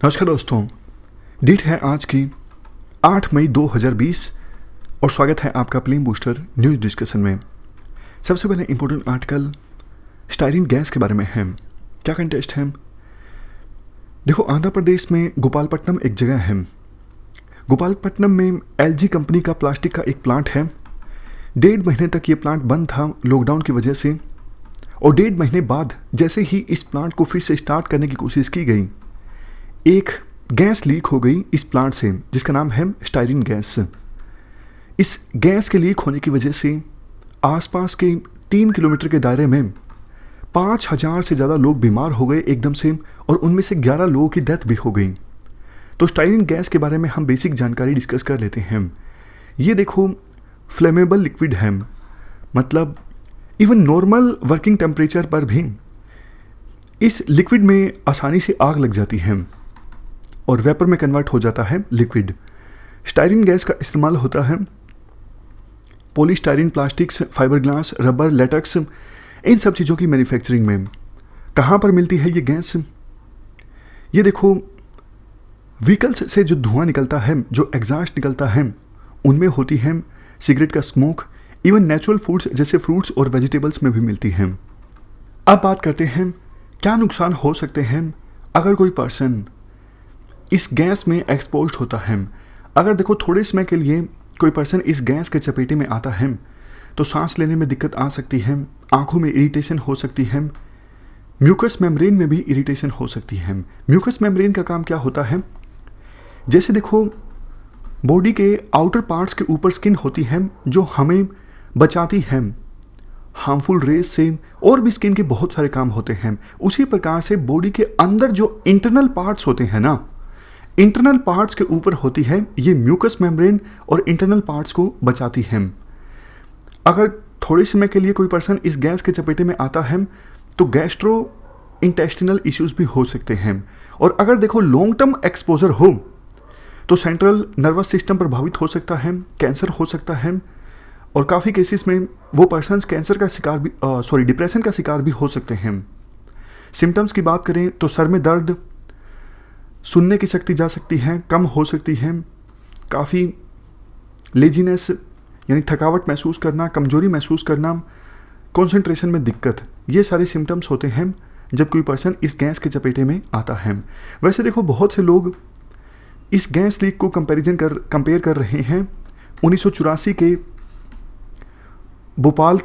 नमस्कार दोस्तों, डेट है आज की 8 मई 2020 और स्वागत है आपका प्लेन बूस्टर न्यूज़ डिस्कशन में। सबसे पहले इंपॉर्टेंट आर्टिकल स्टाइरिन गैस के बारे में है। क्या कंटेस्ट है? देखो, आंध्र प्रदेश में गोपालपट्टनम एक जगह है। गोपालपट्टनम में एलजी कंपनी का प्लास्टिक का एक प्लांट है। 1.5 महीने तक ये प्लांट बंद था लॉकडाउन की वजह से, और 1.5 महीने बाद जैसे ही इस प्लांट को फिर से स्टार्ट करने की कोशिश की गई, एक गैस लीक हो गई इस प्लांट से, जिसका नाम है स्टाइरिन गैस। इस गैस के लीक होने की वजह से आसपास के 3 किलोमीटर के दायरे में 5,000 से ज़्यादा लोग बीमार हो गए एकदम से, और उनमें से 11 लोगों की डेथ भी हो गई। तो स्टाइरिन गैस के बारे में हम बेसिक जानकारी डिस्कस कर लेते हैं। ये देखो, फ्लेमेबल लिक्विड है, मतलब इवन नॉर्मल वर्किंग टेम्परेचर पर भी इस लिक्विड में आसानी से आग लग जाती है और वेपर में कन्वर्ट हो जाता है लिक्विड। स्टाइरिन गैस का इस्तेमाल होता है polystyrene, plastics, fibre glass, rubber, latex, इन सब चीज़ों की मैन्युफैक्चरिंग में। कहाँ पर मिलती है ये गैस? ये देखो, व्हीकल्स से जो धुआं निकलता है, जो एग्जॉस्ट निकलता है, उनमें होती है सिगरेट का स्मोक। इवन नेचुरल फूड्स जैसे फ्रूट्स और वेजिटेबल्स में भी मिलती है। अब बात करते हैं क्या नुकसान हो सकते हैं अगर कोई पर्सन इस गैस में एक्सपोज्ड होता है। अगर देखो, थोड़े समय के लिए कोई पर्सन इस गैस के चपेटे में आता है तो सांस लेने में दिक्कत आ सकती है, आंखों में इरिटेशन हो सकती है, म्यूकस मेम्ब्रेन में भी इरिटेशन हो सकती है। म्यूकस मेम्ब्रेन का काम क्या होता है? जैसे देखो, बॉडी के आउटर पार्ट्स के ऊपर स्किन होती है जो हमें बचाती है हार्मफुल रेज से, और भी स्किन के बहुत सारे काम होते हैं। उसी प्रकार से बॉडी के अंदर जो इंटरनल पार्ट्स होते हैं ना, इंटरनल पार्ट्स के ऊपर होती है ये म्यूकस मेम्ब्रेन, और इंटरनल पार्ट्स को बचाती है। अगर थोड़े समय के लिए कोई पर्सन इस गैस के चपेटे में आता है तो गैस्ट्रो इंटेस्टिनल इश्यूज भी हो सकते हैं। और अगर देखो लॉन्ग टर्म एक्सपोजर हो तो सेंट्रल नर्वस सिस्टम प्रभावित हो सकता है, कैंसर हो सकता है, और काफ़ी केसेस में वो पर्सन्स कैंसर का शिकार भी डिप्रेशन का शिकार भी हो सकते हैं। सिम्टम्स की बात करें तो सर में दर्द, सुनने की शक्ति जा सकती है, कम हो सकती है, काफ़ी लेजीनेस यानी थकावट महसूस करना, कमजोरी महसूस करना, कंसंट्रेशन में दिक्कत, ये सारे सिम्टम्स होते हैं जब कोई पर्सन इस गैस के चपेटे में आता है। वैसे देखो, बहुत से लोग इस गैस लीक को कंपेयर कर रहे हैं 1984 के भोपाल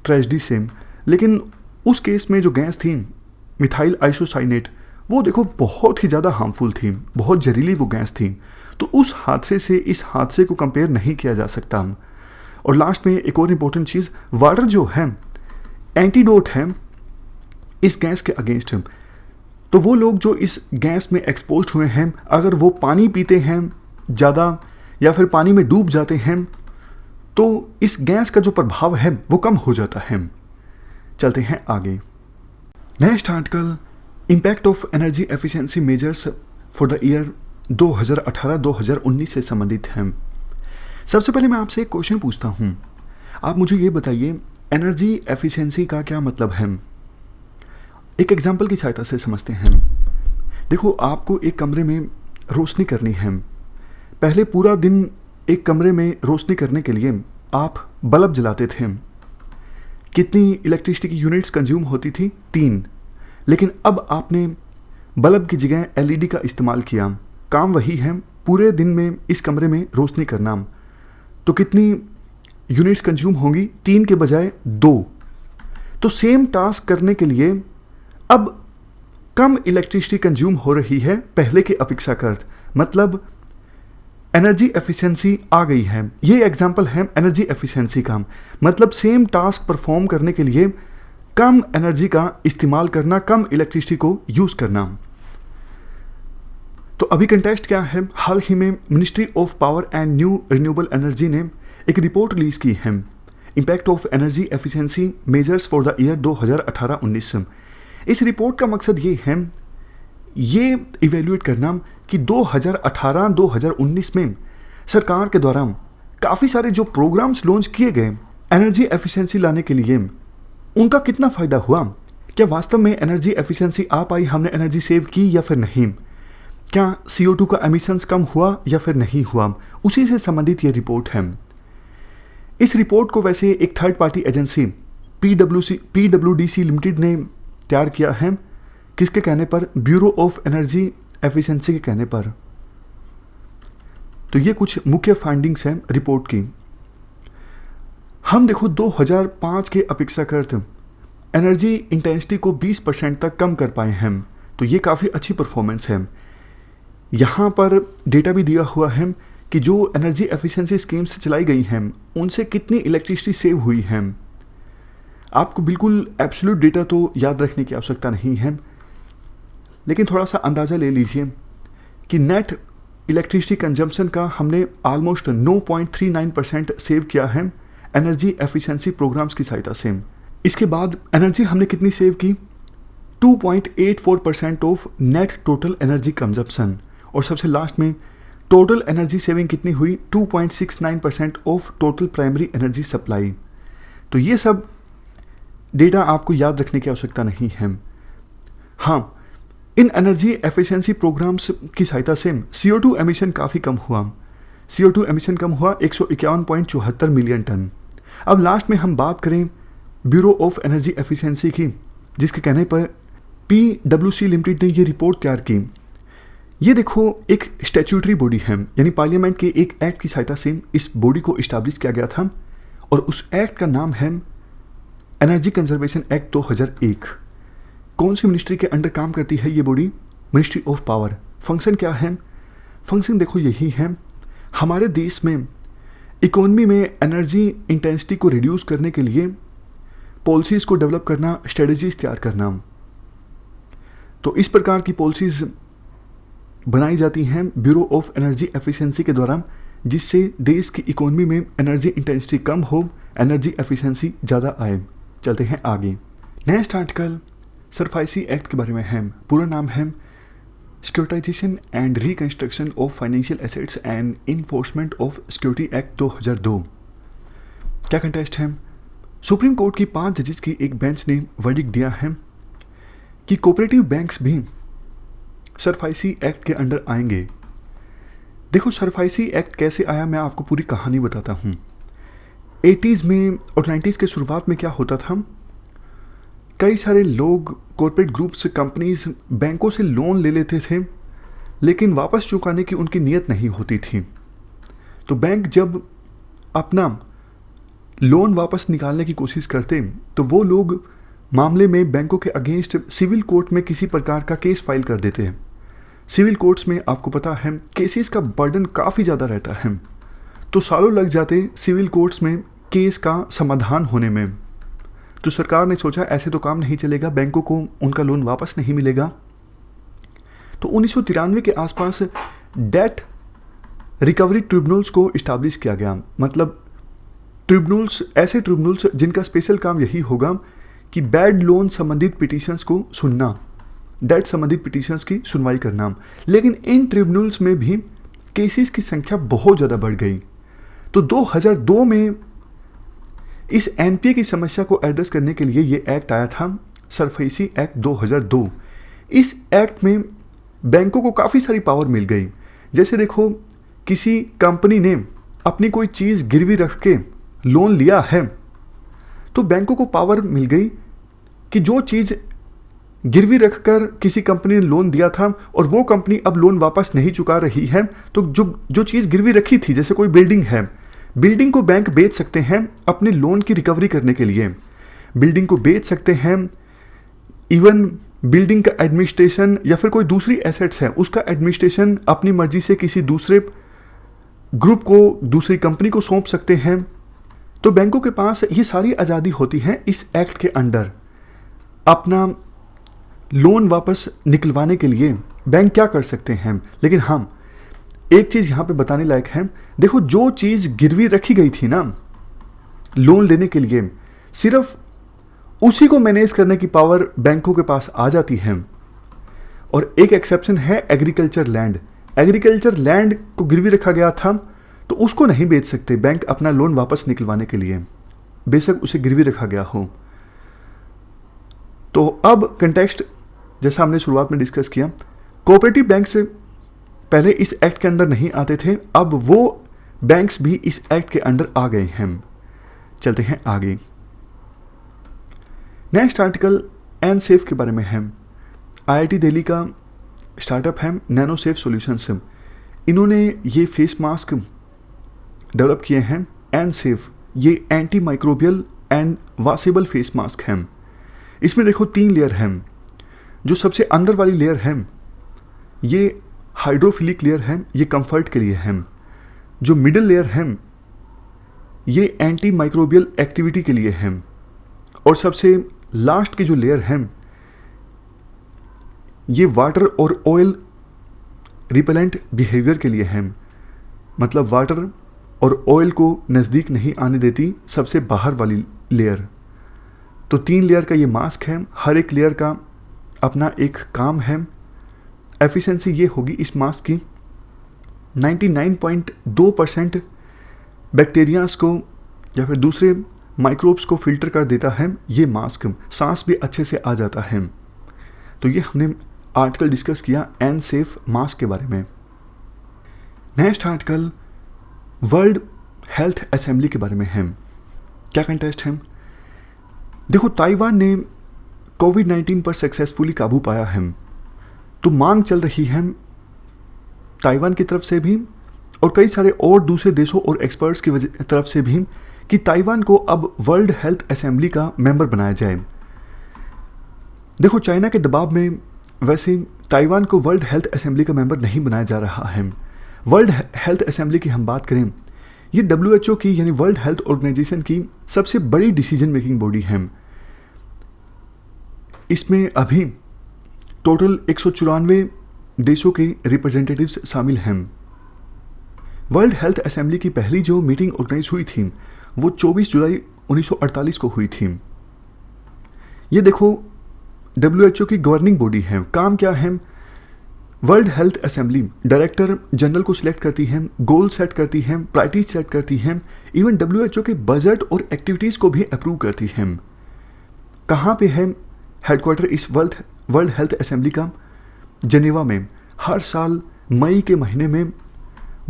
ट्रेजेडी से, लेकिन उस केस में जो गैस थी मिथाइल आइसोसाइनेट, वो देखो बहुत ही ज़्यादा हार्मफुल थी, बहुत जहरीली वो गैस थी। तो उस हादसे से इस हादसे को कंपेयर नहीं किया जा सकता। और लास्ट में एक और इम्पोर्टेंट चीज़, वाटर जो है एंटीडोट है इस गैस के अगेंस्ट। तो वो लोग जो इस गैस में एक्सपोज हुए हैं, अगर वो पानी पीते हैं ज़्यादा या फिर पानी में डूब जाते हैं तो इस गैस का जो प्रभाव है वो कम हो जाता है। चलते हैं आगे। Next article impact of energy efficiency measures for the year 2018-2019 से संबंधित है। सबसे पहले मैं आपसे एक क्वेश्चन पूछता हूँ, आप मुझे ये बताइए एनर्जी एफिशिएंसी का क्या मतलब है। एक एग्जाम्पल की सहायता से समझते हैं। देखो, आपको एक कमरे में रोशनी करनी है। पहले पूरा दिन एक कमरे में रोशनी करने के लिए आप बल्ब जलाते थे। कितनी इलेक्ट्रिसिटी की यूनिट्स कंज्यूम होती थी? 3। लेकिन अब आपने बल्ब की जगह एलईडी का इस्तेमाल किया। काम वही है, पूरे दिन में इस कमरे में रोशनी करना। तो कितनी यूनिट्स कंज्यूम होंगी? 3 के बजाय 2। तो सेम टास्क करने के लिए अब कम इलेक्ट्रिसिटी कंज्यूम हो रही है पहले के अपेक्षाकृत, मतलब एनर्जी एफिशिएंसी आ गई है। ये एग्जांपल है एनर्जी एफिशिएंसी का, मतलब सेम टास्क परफॉर्म करने के लिए कम एनर्जी का इस्तेमाल करना, कम इलेक्ट्रिसिटी को यूज करना। तो अभी कंटेस्ट क्या है? हाल ही में ministry of power and new renewable energy ने एक रिपोर्ट रिलीज की है, impact of energy efficiency measures for the year 2018-19। इस रिपोर्ट का मकसद ये है, ये इवेल्युएट करना कि 2018-2019 में सरकार के द्वारा काफ़ी सारे जो प्रोग्राम्स लॉन्च किए गए एनर्जी एफिशिएंसी लाने के लिए, उनका कितना फ़ायदा हुआ, क्या वास्तव में एनर्जी एफिशिएंसी आ पाई, हमने एनर्जी सेव की या फिर नहीं। क्या CO2 का एमिशंस कम हुआ या फिर नहीं हुआ, उसी से संबंधित ये रिपोर्ट है। इस रिपोर्ट को वैसे एक third party agency PWDC limited ने तैयार किया है। किसके कहने पर? ब्यूरो ऑफ एनर्जी एफिशिएंसी के कहने पर। तो ये कुछ मुख्य फाइंडिंग्स हैं रिपोर्ट की। हम देखो 2005 के अपेक्षाकृत एनर्जी इंटेंसिटी को 20% तक कम कर पाए हैं, तो ये काफ़ी अच्छी परफॉर्मेंस है। यहाँ पर डेटा भी दिया हुआ है कि जो एनर्जी एफिशिएंसी स्कीम्स चलाई गई हैं उनसे कितनी इलेक्ट्रिसिटी सेव हुई है। आपको बिल्कुल एब्सोल्यूट डेटा तो याद रखने की आवश्यकता नहीं है, लेकिन थोड़ा सा अंदाज़ा ले लीजिए कि नेट इलेक्ट्रिसिटी कंजम्पशन का हमने ऑलमोस्ट 9.39% सेव किया है एनर्जी एफिशिएंसी प्रोग्राम्स की सहायता से। इसके बाद एनर्जी हमने कितनी सेव की? 2.84% of net total energy consumption. और सबसे लास्ट में टोटल एनर्जी सेविंग कितनी हुई? 2.69% of total primary energy supply. तो ये सब डेटा आपको याद रखने की आवश्यकता नहीं है। हाँ, इन एनर्जी एफिशिएंसी प्रोग्राम्स की सहायता से CO2 एमिशन काफ़ी कम हुआ। CO2 एमिशन कम हुआ 151.74 मिलियन टन। अब लास्ट में हम बात करें ब्यूरो ऑफ एनर्जी एफिशिएंसी की, जिसके कहने पर PWC लिमिटेड ने ये रिपोर्ट तैयार की। ये देखो एक स्टैट्यूटरी बॉडी है, यानी पार्लियामेंट के एक एक्ट की सहायता से इस बॉडी को इस्टेब्लिश किया गया था, और उस एक्ट का नाम है एनर्जी कंजर्वेशन एक्ट 2001। कौन सी मिनिस्ट्री के अंडर काम करती है ये body? Ministry of power. Function क्या है? फंक्शन देखो यही है, हमारे देश में इकोनॉमी में एनर्जी इंटेंसिटी को रिड्यूस करने के लिए पॉलिसीज़ को डेवलप करना, स्ट्रेटजीज तैयार करना। तो इस प्रकार की पॉलिसीज़ बनाई जाती हैं ब्यूरो ऑफ एनर्जी एफिशिएंसी के द्वारा, जिससे देश की इकोनॉमी में एनर्जी इंटेंसिटी कम हो, एनर्जी एफिशिएंसी ज़्यादा आए। चलते हैं आगे। नेक्स्ट आर्टिकल सरफाइसी एक्ट के बारे में है। पूरा नाम है securitisation and reconstruction of financial assets and enforcement of security act 2002। क्या कंटेस्ट है? सुप्रीम कोर्ट की 5 जजेस की एक बेंच ने वर्डिक्ट दिया है कि कोऑपरेटिव बैंक्स भी सरफाइसी एक्ट के अंडर आएंगे। देखो सरफाइसी एक्ट कैसे आया, मैं आपको पूरी कहानी बताता हूँ। 80s में और 90s के शुरुआत में क्या होता था, कई सारे लोग, कॉर्पोरेट ग्रुप्स, कंपनीज बैंकों से लोन ले लेते थे, लेकिन वापस चुकाने की उनकी नीयत नहीं होती थी। तो बैंक जब अपना लोन वापस निकालने की कोशिश करते तो वो लोग मामले में बैंकों के अगेंस्ट सिविल कोर्ट में किसी प्रकार का केस फाइल कर देते हैं। सिविल कोर्ट्स में आपको पता है केसेस का बर्डन काफ़ी ज़्यादा रहता है, तो सालों लग जाते सिविल कोर्ट्स में केस का समाधान होने में। तो सरकार ने सोचा ऐसे तो काम नहीं चलेगा, बैंकों को उनका लोन वापस नहीं मिलेगा। तो 1993 के आसपास डेट रिकवरी ट्रिब्यूनल्स को इस्टेब्लिश किया गया। मतलब ट्रिब्यूनल्स, ऐसे ट्रिब्यूनल्स जिनका स्पेशल काम यही होगा कि बैड लोन संबंधित पिटीशंस को सुनना, डेट संबंधित पिटीशंस की सुनवाई करना। लेकिन इन ट्रिब्यूनल्स में भी केसेस की संख्या बहुत ज़्यादा बढ़ गई। तो 2002 में इस एनपीए की समस्या को एड्रेस करने के लिए ये एक्ट आया था, सरफेसी एक्ट 2002। इस एक्ट में बैंकों को काफ़ी सारी पावर मिल गई। जैसे देखो, किसी कंपनी ने अपनी कोई चीज़ गिरवी रख के लोन लिया है, तो बैंकों को पावर मिल गई कि जो चीज़ गिरवी रखकर किसी कंपनी ने लोन दिया था और वो कंपनी अब लोन वापस नहीं चुका रही है, तो जो चीज़ गिरवी रखी थी, जैसे कोई बिल्डिंग है, बिल्डिंग को बैंक बेच सकते हैं अपने लोन की रिकवरी करने के लिए। बिल्डिंग को बेच सकते हैं, इवन बिल्डिंग का एडमिनिस्ट्रेशन या फिर कोई दूसरी एसेट्स है उसका एडमिनिस्ट्रेशन अपनी मर्जी से किसी दूसरे ग्रुप को, दूसरी कंपनी को सौंप सकते हैं। तो बैंकों के पास ये सारी आज़ादी होती है इस एक्ट के अंडर। अपना लोन वापस निकलवाने के लिए बैंक क्या कर सकते हैं। लेकिन हम एक चीज़ यहाँ पे बताने लायक है, देखो जो चीज़ गिरवी रखी गई थी ना लोन लेने के लिए, सिर्फ उसी को मैनेज करने की पावर बैंकों के पास आ जाती है। और एक एक्सेप्शन है एग्रीकल्चर लैंड। एग्रीकल्चर लैंड को गिरवी रखा गया था तो उसको नहीं बेच सकते बैंक अपना लोन वापस निकलवाने के लिए, बेशक उसे गिरवी रखा गया हो। तो अब कंटेक्स्ट जैसा हमने शुरुआत में डिस्कस किया, कोऑपरेटिव बैंक से पहले इस एक्ट के अंदर नहीं आते थे, अब वो बैंक्स भी इस एक्ट के अंडर आ गए हैं। चलते हैं आगे। नेक्स्ट आर्टिकल एन सेफ के बारे में है। आईआईटी दिल्ली का स्टार्टअप है नैनो सेफ सॉल्यूशंस। इन्होंने ये फेस मास्क डेवलप किए हैं एन सेफ। ये anti microbial and washable face mask हैं। इसमें देखो 3 लेयर हैं। जो सबसे अंदर वाली लेयर है ये हाइड्रोफिलिक लेयर है, ये कंफर्ट के लिए है। जो मिडिल लेयर है ये एंटी माइक्रोबियल एक्टिविटी के लिए है, और सबसे लास्ट की जो लेयर है ये वाटर और ऑयल रिपेलेंट बिहेवियर के लिए है। मतलब वाटर और ऑयल को नज़दीक नहीं आने देती सबसे बाहर वाली लेयर। तो 3 लेयर का ये मास्क है, हर एक लेयर का अपना एक काम है। एफिशिएंसी ये होगी इस मास्क की 99.2% बैक्टीरियाज को या फिर दूसरे माइक्रोब्स को फिल्टर कर देता है ये मास्क। सांस भी अच्छे से आ जाता है। तो ये हमने आर्टिकल डिस्कस किया एन सेफ मास्क के बारे में। Next article world health assembly के बारे में है। क्या कंटेस्ट है? देखो, ताइवान ने कोविड-19 पर सक्सेसफुली काबू पाया है। तो मांग चल रही है ताइवान की तरफ से भी और कई सारे और दूसरे देशों और एक्सपर्ट्स की तरफ से भी कि ताइवान को अब वर्ल्ड हेल्थ असेंबली का मेंबर बनाया जाए। देखो, चाइना के दबाव में वैसे ताइवान को वर्ल्ड हेल्थ असेंबली का मेंबर नहीं बनाया जा रहा है। वर्ल्ड हेल्थ असेंबली की हम बात करें, ये WHO की यानी वर्ल्ड हेल्थ ऑर्गेनाइजेशन की सबसे बड़ी डिसीजन मेकिंग बॉडी है। इसमें अभी टोटल 194 देशों के रिप्रेजेंटेटिव्स शामिल हैं। वर्ल्ड हेल्थ असेंबली की पहली जो मीटिंग ऑर्गेनाइज हुई थी वो 24 जुलाई 1948 को हुई थी। ये देखो WHO की गवर्निंग बॉडी है। काम क्या है? World health assembly director general को सिलेक्ट करती है, गोल सेट करती है, प्रायोरिटीज सेट करती है, इवन WHO के बजट और एक्टिविटीज़ को भी अप्रूव करती है। कहाँ पे है हेडक्वार्टर इस वर्ल्ड हेल्थ असेंबली का? जनेवा में। हर साल मई के महीने में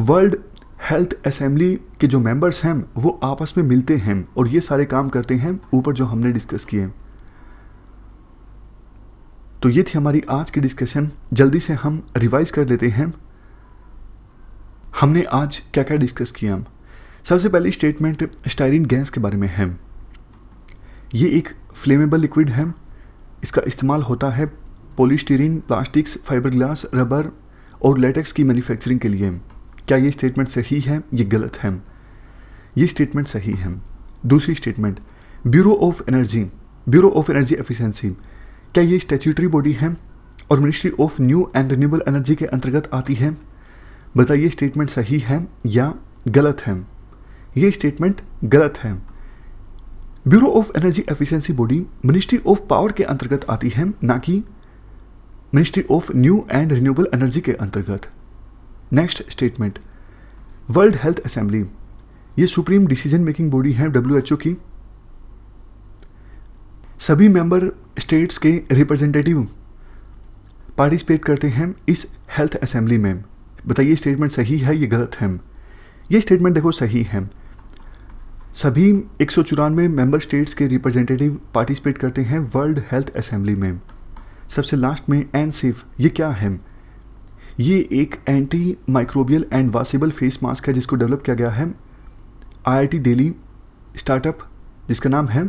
वर्ल्ड हेल्थ असेंबली के जो मेंबर्स हैं वो आपस में मिलते हैं और ये सारे काम करते हैं ऊपर जो हमने डिस्कस किए। तो ये थी हमारी आज की डिस्कशन। जल्दी से हम रिवाइज कर लेते हैं हमने आज क्या क्या डिस्कस किया। सबसे पहली स्टेटमेंट स्टाइरिन गैस के बारे में है। ये एक फ्लेमेबल लिक्विड है। इसका इस्तेमाल होता है पॉलीस्टीरीन, प्लास्टिक्स, फाइबरग्लास, रबर और लेटेक्स की मैन्युफैक्चरिंग के लिए। क्या ये स्टेटमेंट सही है? ये गलत है। ये स्टेटमेंट सही है। दूसरी statement bureau of energy efficiency, क्या ये स्टैट्यूटरी बॉडी है और ministry of new and renewable energy के अंतर्गत आती है? बताइए स्टेटमेंट सही है या गलत है? ये स्टेटमेंट गलत है। Bureau of energy efficiency body ministry of power के अंतर्गत आती है, ना कि ministry of new and renewable energy के अंतर्गत। Next statement world health assembly, ये सुप्रीम डिसीजन मेकिंग बॉडी है WHO की। सभी मेंबर स्टेट्स के रिप्रेजेंटेटिव पार्टिसिपेट करते हैं इस हेल्थ असेंबली में। बताइए स्टेटमेंट सही है या गलत है? ये स्टेटमेंट देखो सही है। सभी 194 मेंबर स्टेट्स के रिप्रेजेंटेटिव पार्टिसिपेट करते हैं वर्ल्ड हेल्थ असेंबली में। सबसे लास्ट में एन सेफ, ये क्या है? ये एक anti microbial and washable face mask है जिसको डेवलप किया गया है IIT दिल्ली स्टार्टअप, जिसका नाम है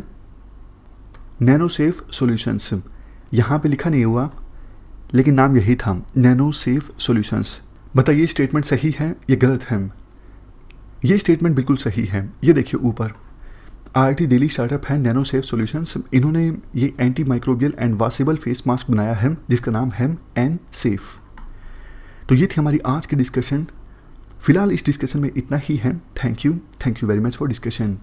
नैनो सेफ सॉल्यूशंस। यहाँ पे लिखा नहीं हुआ लेकिन नाम यही था, नैनो सेफ सॉल्यूशंस। बताइए स्टेटमेंट सही है या गलत है? ये स्टेटमेंट बिल्कुल सही है। ये देखिए ऊपर IIT दिल्ली स्टार्टअप है नैनो सेफ सॉल्यूशंस। इन्होंने ये anti microbial and washable face mask बनाया है जिसका नाम है एन सेफ। तो ये थी हमारी आज की डिस्कशन। फिलहाल इस डिस्कशन में इतना ही है। Thank you very much for discussion.